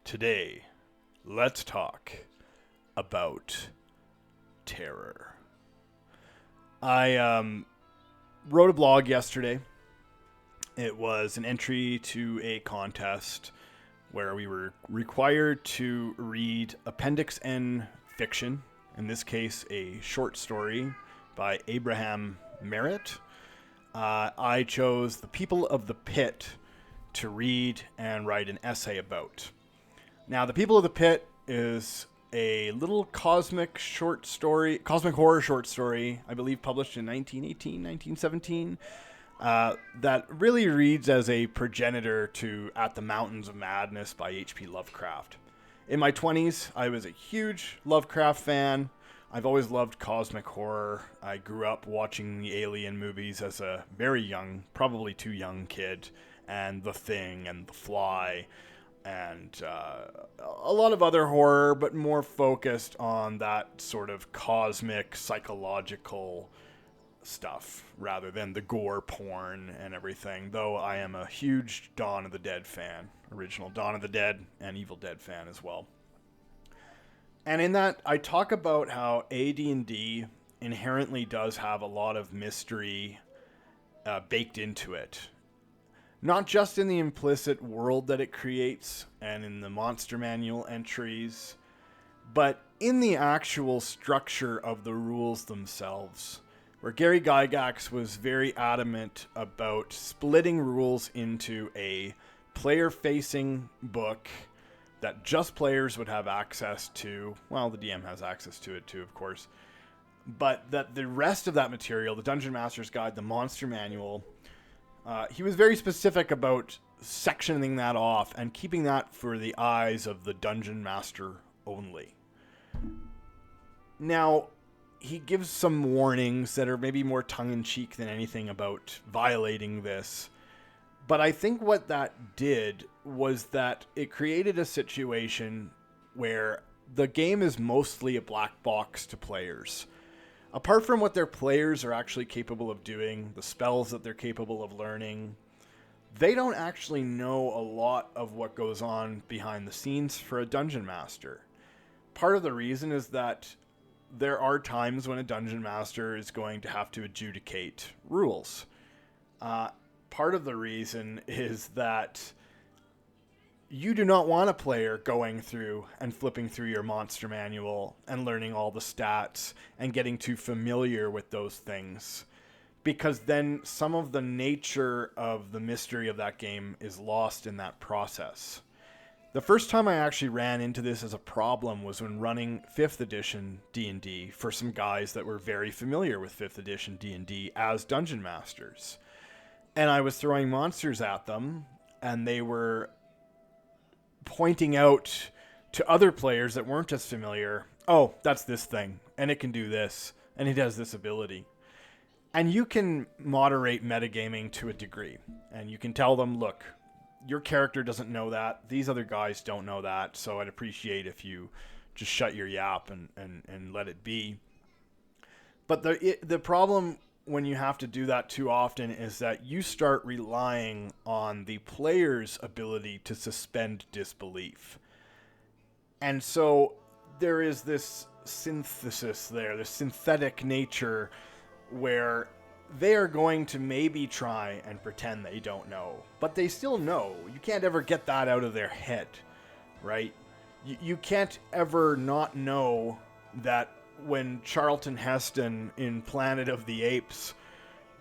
Today, let's talk about terror. I wrote a blog yesterday. It was an entry to a contest where we were required to read Appendix N fiction, in this case, a short story by Abraham Merritt. I chose The People of the Pit to read and write an essay about. Now, The People of the Pit is a little cosmic horror short story, I believe published in 1918, 1917, that really reads as a progenitor to At the Mountains of Madness by H.P. Lovecraft. In my 20s, I was a huge Lovecraft fan. I've always loved cosmic horror. I grew up watching the Alien movies as a very young, probably too young kid, and The Thing and The Fly, and a lot of other horror, but more focused on that sort of cosmic, psychological stuff rather than the gore porn and everything, though I am a huge Dawn of the Dead fan, original Dawn of the Dead and Evil Dead fan as well. And in that, I talk about how AD&D inherently does have a lot of mystery baked into it. Not just in the implicit world that it creates and in the monster manual entries, but in the actual structure of the rules themselves, where Gary Gygax was very adamant about splitting rules into a player-facing book that just players would have access to. Well, the DM has access to it too, of course. But that the rest of that material, the Dungeon Master's Guide, the Monster Manual, he was very specific about sectioning that off and keeping that for the eyes of the Dungeon Master only. Now, he gives some warnings that are maybe more tongue-in-cheek than anything about violating this. But I think what that did was that it created a situation where the game is mostly a black box to players. Apart from what their players are actually capable of doing, the spells that they're capable of learning, they don't actually know a lot of what goes on behind the scenes for a dungeon master. Part of the reason is that there are times when a dungeon master is going to have to adjudicate rules. Part of the reason is that you do not want a player going through and flipping through your monster manual and learning all the stats and getting too familiar with those things, because then some of the nature of the mystery of that game is lost in that process. The first time I actually ran into this as a problem was when running 5th edition D&D for some guys that were very familiar with 5th edition D&D as dungeon masters. And I was throwing monsters at them, and they were pointing out to other players that weren't as familiar, oh, that's this thing, and it can do this, and it has this ability. And you can moderate metagaming to a degree, and you can tell them, look, your character doesn't know that, these other guys don't know that, so I'd appreciate if you just shut your yap and let it be. But the problem when you have to do that too often is that you start relying on the player's ability to suspend disbelief. And so there is this synthesis there, this synthetic nature where they are going to maybe try and pretend they don't know, but they still know. You can't ever get that out of their head, right? You can't ever not know that when Charlton Heston in Planet of the Apes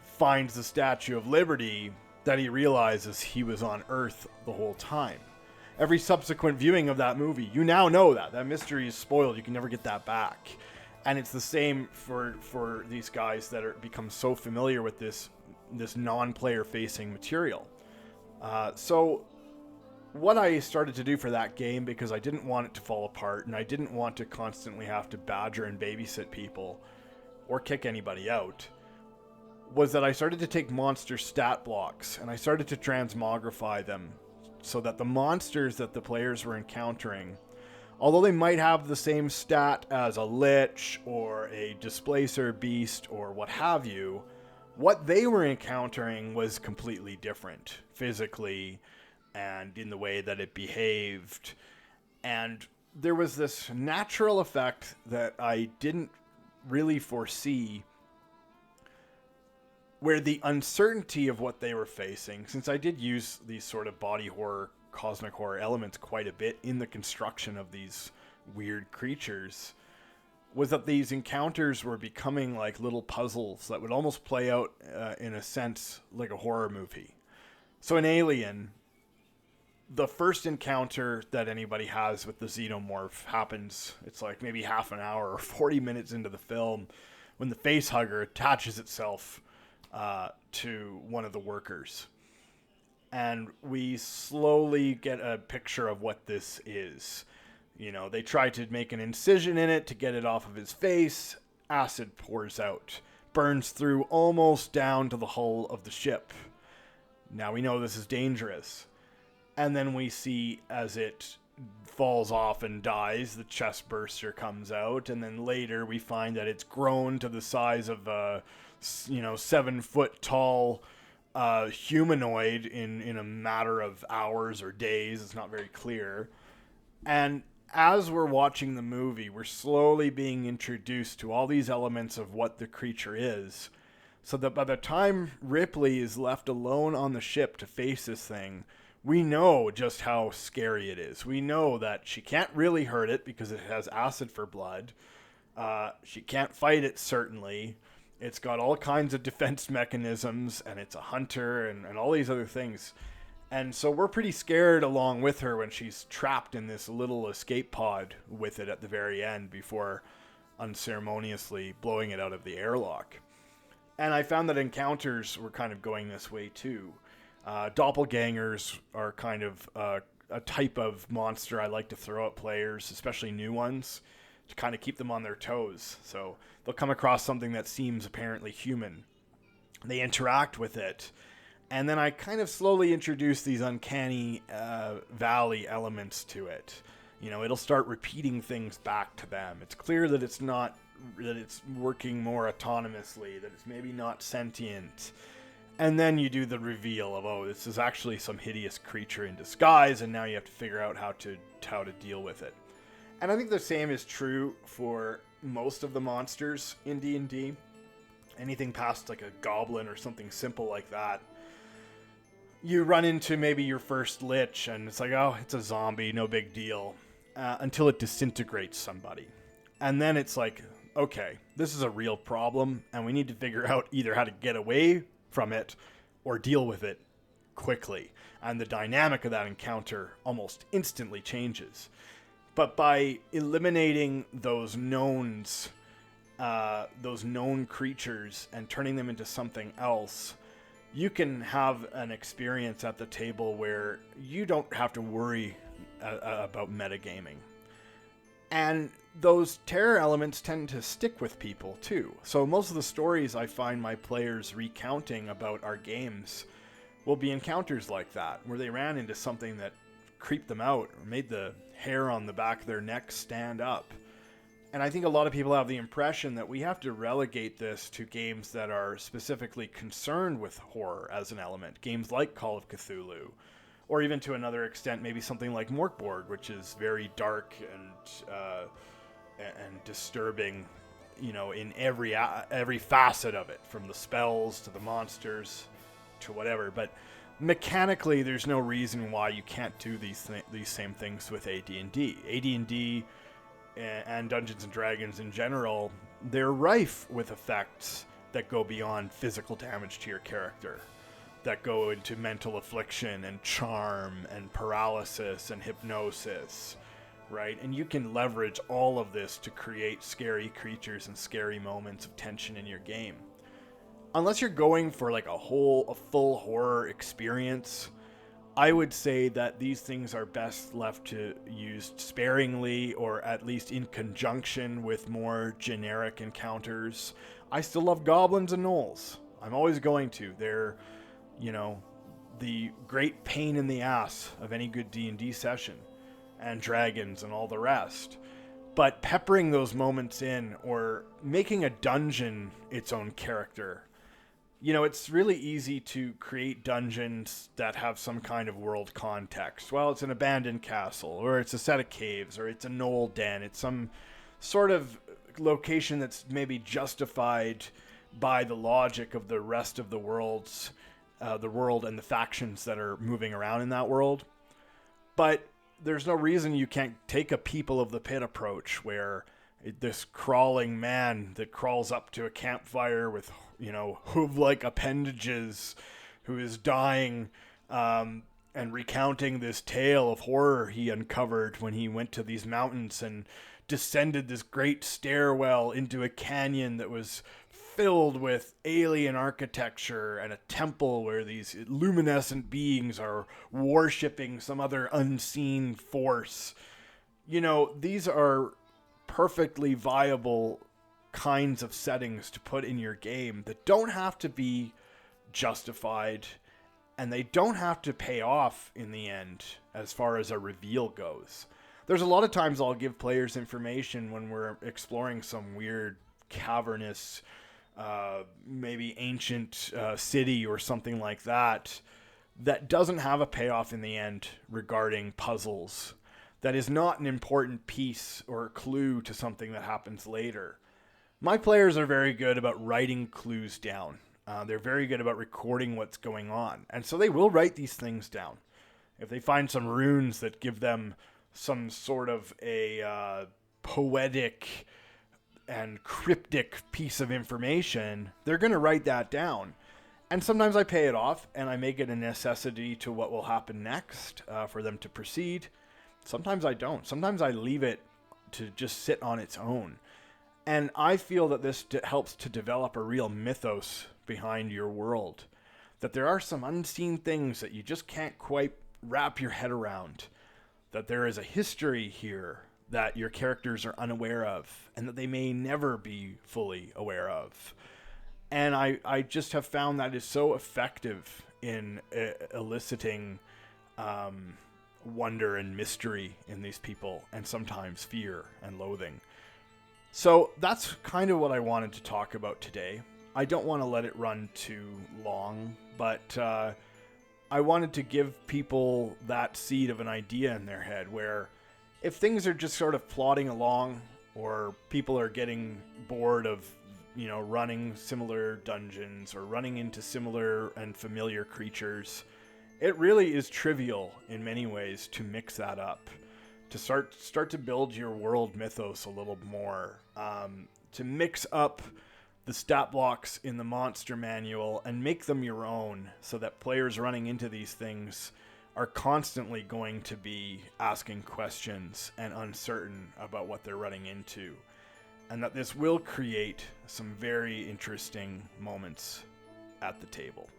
finds the Statue of Liberty, that he realizes he was on Earth the whole time. Every subsequent viewing of that movie, you now know that. That mystery is spoiled. You can never get that back. And it's the same for these guys that become so familiar with this non-player facing material. So what I started to do for that game, because I didn't want it to fall apart and I didn't want to constantly have to badger and babysit people or kick anybody out, was that I started to take monster stat blocks and I started to transmogrify them so that the monsters that the players were encountering, although they might have the same stat as a lich or a displacer beast or what have you, what they were encountering was completely different physically and in the way that it behaved And there was this natural effect that I didn't really foresee, where the uncertainty of what they were facing, since I did use these sort of body horror, cosmic horror elements quite a bit in the construction of these weird creatures, was that these encounters were becoming like little puzzles that would almost play out in a sense like a horror movie. So in Alien, the first encounter that anybody has with the xenomorph happens, it's like maybe half an hour or 40 minutes into the film, when the face hugger attaches itself to one of the workers. And we slowly get a picture of what this is. You know, they try to make an incision in it to get it off of his face. Acid pours out, burns through almost down to the hull of the ship. Now we know this is dangerous. And then we see as it falls off and dies, the chest burster comes out. And then later we find that it's grown to the size of a 7 foot tall humanoid in a matter of hours or days. It's not very clear. And as we're watching the movie, we're slowly being introduced to all these elements of what the creature is, so that by the time Ripley is left alone on the ship to face this thing, we know just how scary it is. We know that she can't really hurt it because it has acid for blood. She can't fight it, certainly. It's got all kinds of defense mechanisms, and it's a hunter and all these other things. And so we're pretty scared along with her when she's trapped in this little escape pod with it at the very end before unceremoniously blowing it out of the airlock. And I found that encounters were kind of going this way too. Doppelgangers are kind of a type of monster I like to throw at players, especially new ones, to kind of keep them on their toes. So they'll come across something that seems apparently human. They interact with it. And then I kind of slowly introduce these uncanny valley elements to it. You know, it'll start repeating things back to them. It's clear that it's working more autonomously, that it's maybe not sentient. And then you do the reveal of, oh, this is actually some hideous creature in disguise, and now you have to figure out how to deal with it. And I think the same is true for most of the monsters in D&D. Anything past like a goblin or something simple like that, you run into maybe your first lich, and it's like, oh, it's a zombie, no big deal, until it disintegrates somebody. And then it's like, okay, this is a real problem, and we need to figure out either how to get away from it or deal with it quickly. And the dynamic of that encounter almost instantly changes. But by eliminating those known creatures and turning them into something else, you can have an experience at the table where you don't have to worry about metagaming. And those terror elements tend to stick with people too. So most of the stories I find my players recounting about our games will be encounters like that, where they ran into something that creeped them out or made the hair on the back of their neck stand up. And I think a lot of people have the impression that we have to relegate this to games that are specifically concerned with horror as an element. Games like Call of Cthulhu, or even to another extent, maybe something like Morkborg, which is very dark and disturbing, you know, in every facet of it, from the spells to the monsters to whatever. But mechanically, there's no reason why you can't do these same things with AD&D. AD&D and Dungeons and Dragons in general, they're rife with effects that go beyond physical damage to your character, that go into mental affliction and charm and paralysis and hypnosis, right? And you can leverage all of this to create scary creatures and scary moments of tension in your game. Unless you're going for like a full horror experience, I would say that these things are best left to used sparingly, or at least in conjunction with more generic encounters. I still love goblins and gnolls. I'm always going to. They're, you know, the great pain in the ass of any good D&D session, and dragons and all the rest. But peppering those moments in, or making a dungeon its own character, it's really easy to create dungeons that have some kind of world context. Well, it's an abandoned castle, or it's a set of caves, or it's a knoll den. It's some sort of location that's maybe justified by the logic of the rest of the world and the factions that are moving around in that world. But there's no reason you can't take a People of the Pit approach where this crawling man that crawls up to a campfire with, hoof-like appendages, who is dying and recounting this tale of horror he uncovered when he went to these mountains and descended this great stairwell into a canyon that was filled with alien architecture and a temple where these luminescent beings are worshipping some other unseen force. These are perfectly viable kinds of settings to put in your game that don't have to be justified, and they don't have to pay off in the end as far as a reveal goes. There's a lot of times I'll give players information when we're exploring some weird cavernous, maybe ancient city or something like that doesn't have a payoff in the end regarding puzzles. That is not an important piece or a clue to something that happens later. My players are very good about writing clues down. They're very good about recording what's going on. And so they will write these things down. If they find some runes that give them some sort of a poetic and cryptic piece of information, they're going to write that down. And sometimes I pay it off and I make it a necessity to what will happen next for them to proceed. Sometimes I don't. Sometimes I leave it to just sit on its own. And I feel that this helps to develop a real mythos behind your world. That there are some unseen things that you just can't quite wrap your head around. That there is a history here that your characters are unaware of, and that they may never be fully aware of. And I just have found that is so effective in eliciting wonder and mystery in these people, and sometimes fear and loathing. So that's kind of what I wanted to talk about today. I don't want to let it run too long, but I wanted to give people that seed of an idea in their head where if things are just sort of plodding along, or people are getting bored of, running similar dungeons or running into similar and familiar creatures, it really is trivial in many ways to mix that up, to start to build your world mythos a little more, to mix up the stat blocks in the monster manual and make them your own, so that players running into these things are constantly going to be asking questions and uncertain about what they're running into, and that this will create some very interesting moments at the table.